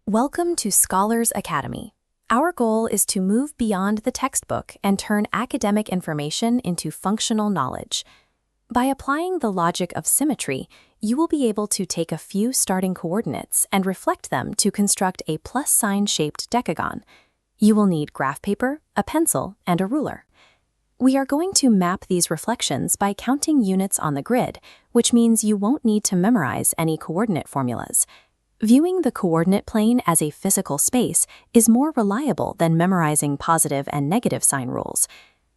Welcome to Scholars Academy. Our goal is to move beyond the textbook and turn academic information into functional knowledge. By applying the logic of symmetry, you will be able to take a few starting coordinates and reflect them to construct a plus sign-shaped decagon. You will need graph paper, a pencil, and a ruler. We are going to map these reflections by counting units on the grid, which means you won't need to memorize any coordinate formulas. Viewing the coordinate plane as a physical space is more reliable than memorizing positive and negative sign rules.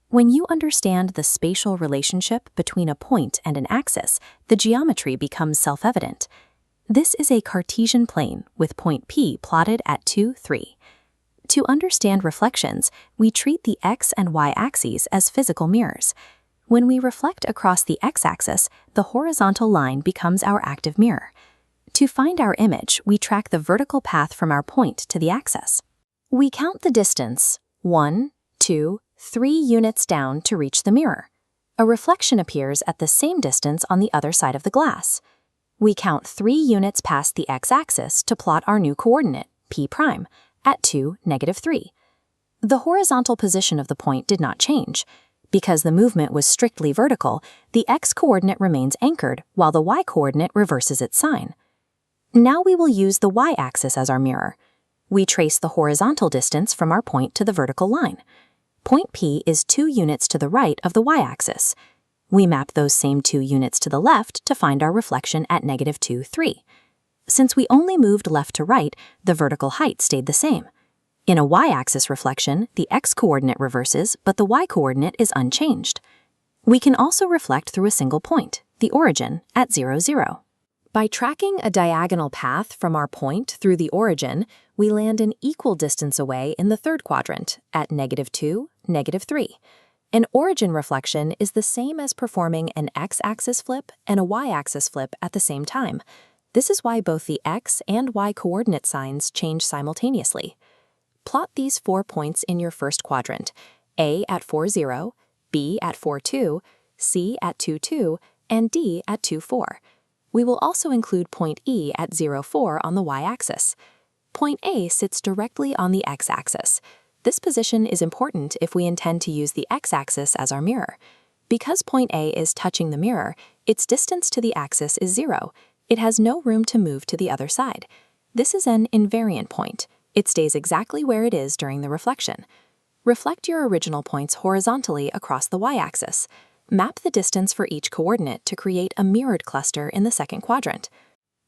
When you understand the spatial relationship between a point and an axis, the geometry becomes self-evident. This is a Cartesian plane with point P plotted at 2, 3. To understand reflections, we treat the x and y axes as physical mirrors. When we reflect across the x-axis, the horizontal line becomes our active mirror. To find our image, we track the vertical path from our point to the axis. We count the distance 1, 2, 3 units down to reach the mirror. A reflection appears at the same distance on the other side of the glass. We count 3 units past the x-axis to plot our new coordinate, P', at 2, -3. The horizontal position of the point did not change. Because the movement was strictly vertical, the x-coordinate remains anchored while the y-coordinate reverses its sign. Now we will use the y-axis as our mirror. We trace the horizontal distance from our point to the vertical line. Point P is 2 units to the right of the y-axis. We map those same 2 units to the left to find our reflection at -2, 3. Since we only moved left to right, the vertical height stayed the same. In a y-axis reflection, the x-coordinate reverses, but the y-coordinate is unchanged. We can also reflect through a single point, the origin, at 0, 0. By tracking a diagonal path from our point through the origin, we land an equal distance away in the third quadrant, at -2, -3. An origin reflection is the same as performing an x-axis flip and a y-axis flip at the same time. This is why both the x and y coordinate signs change simultaneously. Plot these 4 points in your first quadrant, A at 4, 0, B at 4, 2, C at 2, 2, and D at 2, 4. We will also include point E at 0, 4 on the y-axis. Point A sits directly on the x-axis. This position is important if we intend to use the x-axis as our mirror. Because point A is touching the mirror, its distance to the axis is 0. It has no room to move to the other side. This is an invariant point. It stays exactly where it is during the reflection. Reflect your original points horizontally across the y-axis. Map the distance for each coordinate to create a mirrored cluster in the second quadrant.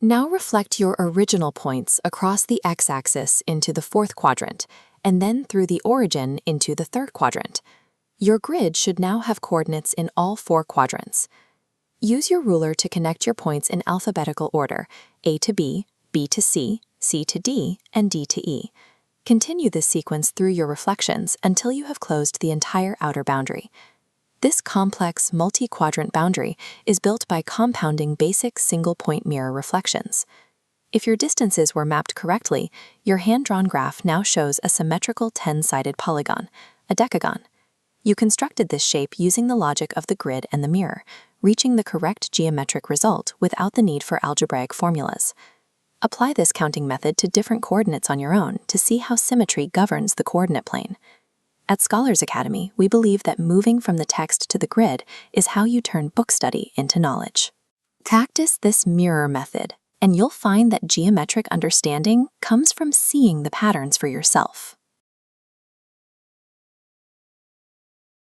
Now reflect your original points across the x-axis into the fourth quadrant, and then through the origin into the third quadrant. Your grid should now have coordinates in all 4 quadrants. Use your ruler to connect your points in alphabetical order, A to B, B to C, C to D, and D to E. Continue this sequence through your reflections until you have closed the entire outer boundary. This complex multi-quadrant boundary is built by compounding basic single-point mirror reflections. If your distances were mapped correctly, your hand-drawn graph now shows a symmetrical 10-sided polygon, a decagon. You constructed this shape using the logic of the grid and the mirror, reaching the correct geometric result without the need for algebraic formulas. Apply this counting method to different coordinates on your own to see how symmetry governs the coordinate plane. At Scholars Academy, we believe that moving from the text to the grid is how you turn book study into knowledge. Practice this mirror method, and you'll find that geometric understanding comes from seeing the patterns for yourself.